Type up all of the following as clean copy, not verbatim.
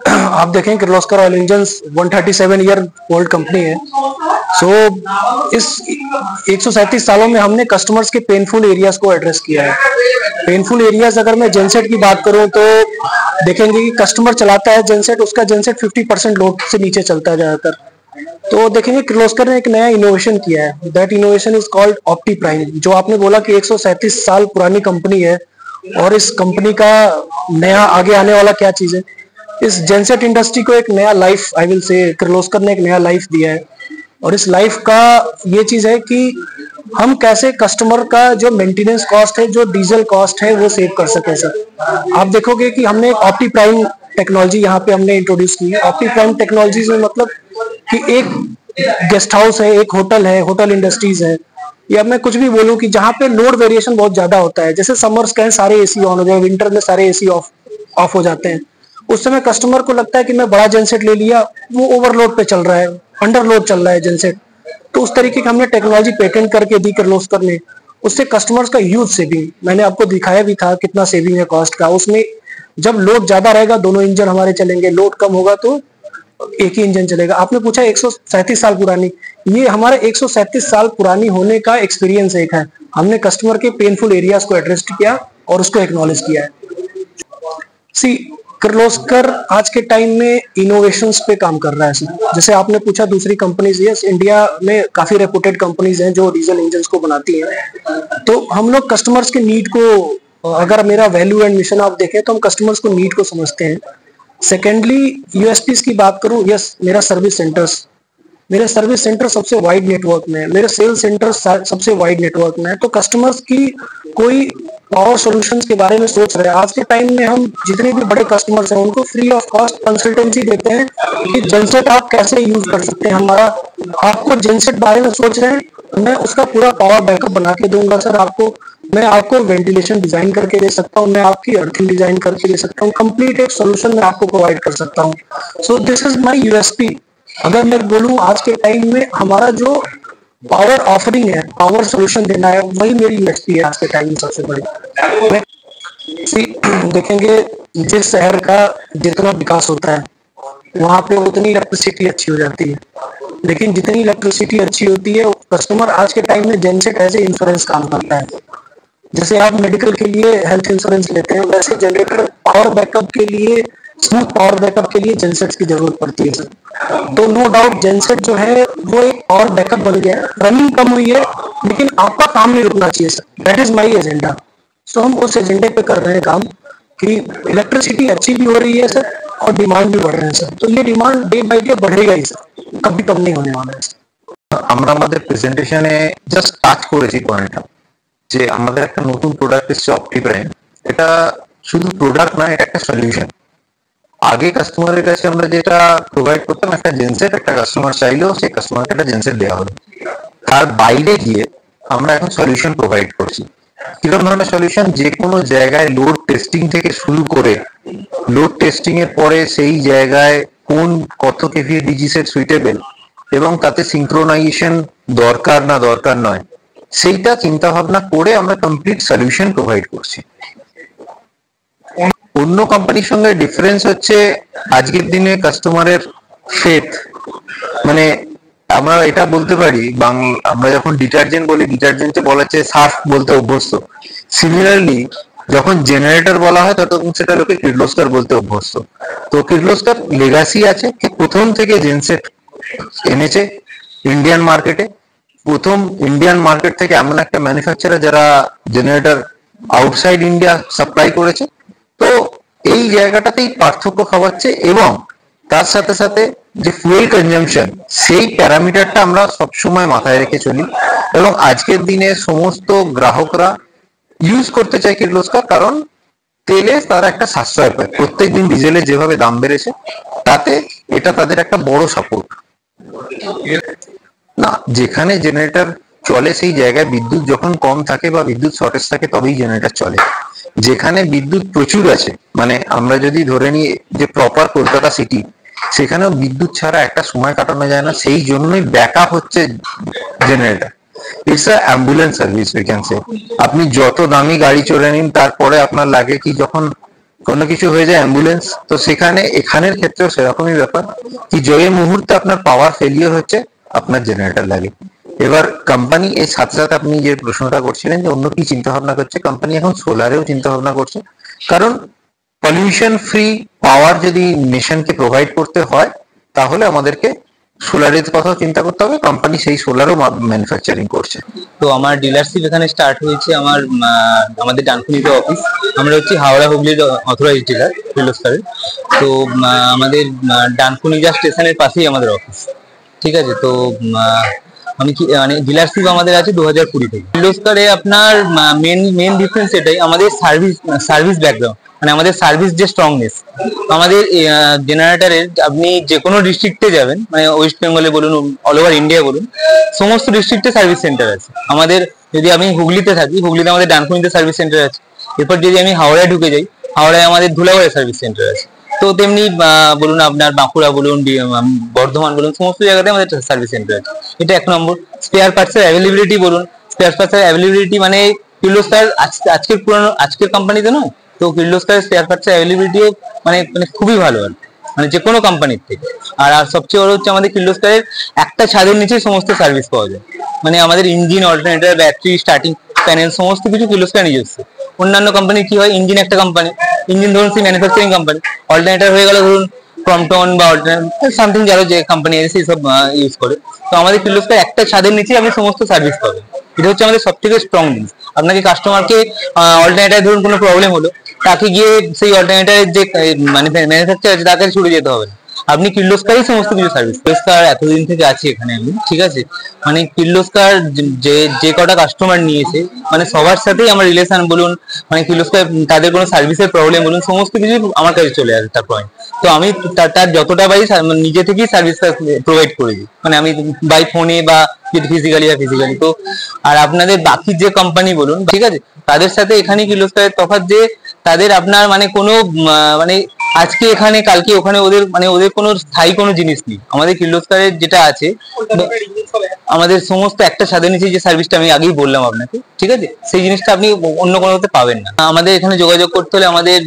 आप देखें Kirloskar oil engines 137 year old company है। इस 137 सालों में हमने कस्टमर्स के पेनफुल एरियाज को एड्रेस किया है। पेनफुल एरियाज अगर मैं जेनसेट की बात करूं तो देखेंगे कि कस्टमर चलाता है जेनसेट, उसका जेनसेट 50% लोड से नीचे चलता है ज्यादातर। तो देखेंगे किर्लोस्कर ने एक नया इनोवेशन किया है, that innovation is called Opti Prime. जो आपने बोला कि 137 साल पुरानी कंपनी है और इस कंपनी का नया आगे आने वाला क्या चीज है, इस जेनसेट इंडस्ट्री को एक नया life, I will say Kirloskar ने एक नया लाइफ दिया है। और इस लाइफ का ये चीज है कि हम कैसे कस्टमर का जो मेंटेनेंस कॉस्ट है, जो डीजल कॉस्ट है, वो सेव कर सके सर। आप देखोगे कि हमने एक ऑप्टी प्राइम टेक्नोलॉजी यहाँ पे हमने इंट्रोड्यूस की है। ऑप्टी प्राइम टेक्नोलॉजी में मतलब कि एक गेस्ट हाउस है, एक होटल है, होटल इंडस्ट्रीज है, या मैं कुछ भी बोलूं कि जहाँ पे लोड वेरिएशन बहुत ज्यादा होता है, जैसे समर्स कहें सारे एसी ऑन हो जाए, विंटर में सारे एसी ऑफ हो जाते हैं, उस समय कस्टमर को लगता है कि मैं बड़ा जेनसेट ले लिया, वो ओवरलोड पे चल रहा है, अंडरलोड चल रहा है जेनसेट। तो उस तरीके की हमने टेक्नोलॉजी पेटेंट करके दी किर्लोस्कर ने, उससे कस्टमर्स का ह्यूज सेविंग, मैंने आपको दिखाया भी था कितना सेविंग है कॉस्ट का। उसमें जब लोड ज्यादा रहेगा दोनों इंजन हमारे चलेंगे, लोड कम होगा तो एक ही इंजन चलेगा। आपने पूछा 137 साल पुरानी, ये हमारे 137 साल पुरानी होने का एक्सपीरियंस एक है। हमने कस्टमर के पेनफुल एरियाज को एड्रेस किया और उसको एक्नॉलेज किया है। सी किर्लोस्कर आज के टाइम में इनोवेशंस पे काम कर रहा है सर। जैसे आपने पूछा दूसरी कंपनीज, यस इंडिया में काफी रेपुटेड कंपनीज हैं जो डीजल इंजन्स को बनाती हैं। तो हम लोग कस्टमर्स के नीड को, अगर मेरा वैल्यू एंड मिशन आप देखें तो हम कस्टमर्स को नीड को समझते हैं। सेकेंडली यूएसपीज की बात करूं, यस मेरा सर्विस सेंटर सबसे वाइड नेटवर्क में है, मेरे सेल्स सेंटर सबसे वाइड नेटवर्क में है। तो कस्टमर्स की कोई पावर सॉल्यूशंस के बारे में सोच रहे हैं, आज के टाइम में हम जितने भी बड़े कस्टमर्स हैं उनको फ्री ऑफ कॉस्ट कंसल्टेंसी देते हैं कि जेनसेट आप कैसे यूज कर सकते हैं हमारा। आपको जेनसेट बारे में सोच रहे हैं, मैं उसका पूरा पावर बैकअप बना के दूंगा सर आपको। मैं आपको वेंटिलेशन डिजाइन करके दे सकता हूँ, मैं आपकी अर्थिंग डिजाइन करके दे सकता हूँ, कंप्लीट एक सोल्यूशन मैं आपको प्रोवाइड कर सकता हूँ। So this is my USP. अगर मैं बोलूँ आज के टाइम में हमारा जो पावर ऑफरिंग है, पावर सोल्यूशन देना है, वही मेरी यूएसपी है आज के टाइम में सबसे बड़ी। देखेंगे जिस शहर का जितना विकास होता है वहां पे उतनी इलेक्ट्रिसिटी अच्छी हो जाती है, लेकिन जितनी इलेक्ट्रिसिटी अच्छी होती है कस्टमर आज के टाइम में जेनसेट एज ए इंश्योरेंस काम करता है। जैसे आप मेडिकल के लिए हेल्थ इंश्योरेंस लेते हैं, वैसे जनरेटर पावर बैकअप के लिए, स्मूथ पावर बैकअप के लिए जेनसेट की जरूरत पड़ती है सर। तो नो डाउट जेनसेट जो है वो एक पावर बैकअप बन गया है। रनिंग कम हुई है लेकिन आपका काम नहीं रुकना चाहिए sir, that is my agenda. So हम उस एजेंडे पे कर रहे हैं काम कि इलेक्ट्रिसिटी अच्छी भी हो रही है सर और डिमांड भी बढ़ रहे हैं सर। तो ये डिमांड डे बाई डे बढ़ेगा ही सर, कभी कम नहीं होने वाला है सर। আমরা আমাদের প্রেজেন্টেশনে জাস্ট টাচ করেছি পয়েন্টটা, যে আমাদের একটা নতুন প্রোডাক্ট এসছে অপটি প্রাইম। এটা শুধু প্রোডাক্ট না, এটা একটা সলিউশন। আগে কাস্টমারের কাছে আমরা যেটা প্রোভাইড করতাম একটা জেনসেট, একটা কাস্টমার চাইলেও সেই কাস্টমারকে একটা জেনসেট দেওয়া হলো। তার বাইরে গিয়ে আমরা এখন সলিউশন প্রোভাইড করছি। কিরকম ধরনের সলিউশন? যে কোনো জায়গায় লোড টেস্টিং থেকে শুরু করে লোড টেস্টিং এর পরে সেই জায়গায় কোন কত কেভি ডিজি সেট সুইটেবল এবং তাতে সিঙ্ক্রোনাইজেশন দরকার না দরকার নয়, সেইটা চিন্তা ভাবনা করে আমরা কমপ্লিট সলিউশন প্রোভাইড করছি। অন্য কোম্পানির সঙ্গে ডিফারেন্স হচ্ছে আজকের দিনে কাস্টমারের ফেথ। মানে আমরা এটা বলতে পারি, আমরা যখন ডিটারজেন্ট বলি, ডিটারজেন্টে বলা হচ্ছে সার্ফ বলতে অভ্যস্ত। সিমিলারলি যখন জেনারেটর বলা হয় তখন সেটা লোকে কির্লোস্কার বলতে অভ্যস্ত। তো কির্লোস্কার লেগাসি আছে কি প্রথম থেকে জেনসেট এনেছে ইন্ডিয়ান মার্কেটে। প্রথম ইন্ডিয়ান মার্কেট থেকে এমন একটা ম্যানুফ্যাকচারার যারা জেনারেটর আউটসাইড ইন্ডিয়া সাপ্লাই করেছে। তো এই জায়গাটাতেই পার্থক্য খাওয়াচ্ছে এবং তার সাথে সাথে যে ফুয়েল কনজাম্পশন সেই প্যারামিটারটা আমরা সবসময় মাথায় রেখে চলি। এবং আজকের দিনে সমস্ত গ্রাহকরা ইউজ করতে চায় কির্লোস্কার, কারণ তেলে তারা একটা সাশ্রয় পায়। প্রত্যেকদিন ডিজেলের যেভাবে দাম বেড়েছে তাতে এটা তাদের একটা বড় সাপোর্ট। না, যেখানে জেনারেটর চলে সেই জায়গায় বিদ্যুৎ যখন কম থাকে বা বিদ্যুৎ শর্টেজ থাকে তবেই জেনারেটর চলে। যেখানে বিদ্যুৎ প্রচুর আছে, মানে আমরা যদি ধরে নিই যে প্রপার কলকাতা সিটি, সেখানেও বিদ্যুৎ ছাড়া একটা সময় কাটানো যায় না। সেই জন্যই ব্যাকআপ হচ্ছে generator. It's a ambulance service we can say. আপনি যত দামি গাড়ি চলে নিন তারপরে আপনার লাগে কি যখন কোনো কিছু হয়ে যায় অ্যাম্বুলেন্স, তো সেখানে এখানের ক্ষেত্রেও সেরকমই ব্যাপার কি যে মুহূর্তে আপনার পাওয়ার ফেলিয়ার হচ্ছে আপনার জেনারেটর লাগে। এবার কোম্পানি এর সাথে সাথে আপনি যে প্রশ্নটা করছিলেন যে অন্য কি চিন্তা ভাবনা করছে, কোম্পানি এখন সোলারেও চিন্তা ভাবনা করছে। কারণ পলিউশন ফ্রি পাওয়ার যদি নেশনকে প্রোভাইড করতে হয় তাহলে আমাদেরকে সোলারের কথা চিন্তা করতে হবে। কোম্পানি সেই সোলারও ম্যানুফ্যাকচারিং করছে। তো আমার ডিলারশিপ এখানে স্টার্ট হয়েছে আমাদের ডানকুনিতে অফিস। আমরা হচ্ছে হাওড়া হুগলির অথরাইজড ডিলার কির্লোস্কারের। তো আমাদের ডানকুনি স্টেশনের পাশেই আমাদের অফিস। ঠিক আছে, তো আমি কি মানে ডিলারশিপ আমাদের আছে 2020 থেকে। কির্লোস্কারে আপনার মেন ডিফারেন্স এটাই, আমাদের সার্ভিস ব্যাকগ্রাউন্ড, মানে আমাদের সার্ভিস যে স্ট্রংনেস। আমাদের জেনারেটরের আপনি যে কোনো ডিস্ট্রিক্টে যাবেন, মানে ওয়েস্ট বেঙ্গলে বলুন, অল ওভার ইন্ডিয়া বলুন, সমস্ত ডিস্ট্রিক্টে সার্ভিস সেন্টার আছে আমাদের। যদি আমি হুগলিতে থাকি, হুগলিতে আমাদের ডানকুনিতে সার্ভিস সেন্টার আছে। এরপর যদি আমি হাওড়ায় ঢুকে যাই, হাওড়ায় আমাদের ধুলাগড়ে সার্ভিস সেন্টার আছে। তো তেমনি বলুন আপনার বাঁকুড়া বলুন, বর্ধমান বলুন, সমস্ত জায়গাতে আমাদের সার্ভিস সেন্টার আছে। এটা এক নম্বর। স্পেয়ার পার্টসের অ্যাভেলেবিলিটি বলুন, স্পেয়ার পার্টসের অ্যাভেলেবিলিটি মানে কির্লোস্কার আজকের কোম্পানিতে নয়, তো কির্লোস্কারের স্পেয়ার পার্টসের অ্যাভেলেবিলিটিও মানে মানে খুবই ভালো আর মানে যে কোনো কোম্পানির থেকে। আর সবচেয়ে বড় হচ্ছে আমাদের কির্লোস্কারের একটা ছাদের নিচে সমস্ত সার্ভিস পাওয়া যায়। মানে আমাদের engine, alternator, battery, starting panel সমস্ত কিছু কির্লোস্কার নিজস্ব। অন্যান্য কোম্পানির কি হয়, ইঞ্জিন একটা কোম্পানি, ইঞ্জিন ধরুন সেই ম্যানুফ্যাকচারিং কোম্পানি, অল্টারনেটর হয়ে গেল ধরুন ক্রমটন বা সামথিং যারা যে কোম্পানি আছে সেই সব ইউজ করে। তো আমাদের কির্লোস্কার একটা ছাদের নিচে আপনি সমস্ত সার্ভিস পাবেন। এটা হচ্ছে আমাদের সব থেকে স্ট্রং জিনিস। আপনাকে কাস্টমারকে অল্টারনেটর ধরুন কোনো প্রবলেম হলো, তাকে গিয়ে সেই অল্টারনেটরের যে মানে ম্যানুফ্যাকচার আছে তাকে ছুটে যেতে হবে না, আপনি কির্লোস্কারই সমস্ত কিছু সার্ভিস। কির্লোস্কার এতদিন থেকে আছি এখানে আমি, ঠিক আছে, মানে কির্লোস্কার যে কটা কাস্টমার নিয়েছে মানে সবার সাথেই আমার রিলেশন বলুন, মানে কির্লোস্কার তাদের কোনো সার্ভিসের প্রবলেম বলুন, সমস্ত কিছু আমার কাছে চলে আসে তার পয়েন্ট। তো আমি তার যতটা পারি নিজে থেকেই সার্ভিসটা প্রোভাইড করে দিই, মানে আমি বাই ফোনে বা ফিজিক্যালি। তো আর আপনাদের বাকি যে কোম্পানি বলুন, ঠিক আছে, তাদের সাথে এখানে কির্লোস্কারের তফাৎ যে তাদের আপনার মানে কোনো মানে আজকে এখানে কালকে ওখানে ওদের কোনো স্থায়ী কোনো জিনিস নেই। আমাদের কির্লোস্কারের যেটা আছে, আমাদের সমস্ত একটা ছাদের নিচে যে সার্ভিসটা আমি আগেই বললাম আপনাকে, ঠিক আছে, সেই জিনিসটা আপনি অন্য কোনোতে পাবেন না। আমাদের এখানে যোগাযোগ করতে হলে আমাদের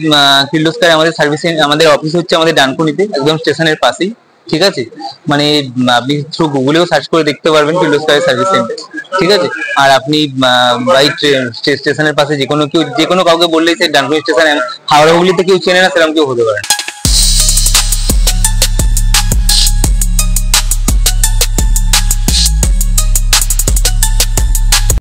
কির্লোস্কারে আমাদের সার্ভিস, আমাদের অফিস হচ্ছে আমাদের ডানকুনিতে, একদম স্টেশনের পাশেই। ঠিক আছে, মানে আপনি থ্রু গুগলেও সার্চ করে দেখতে পারবেন কির্লোস্কারের সার্ভিস সেন্টার। ঠিক আছে, আর আপনি বাই স্টেশনের পাশে যে কোনো কাউকে বললেই সে ডানকুনি স্টেশন, হাওড়া হুগলিতে কেউ চেনে না সেরকম কেউ হতে পারে না।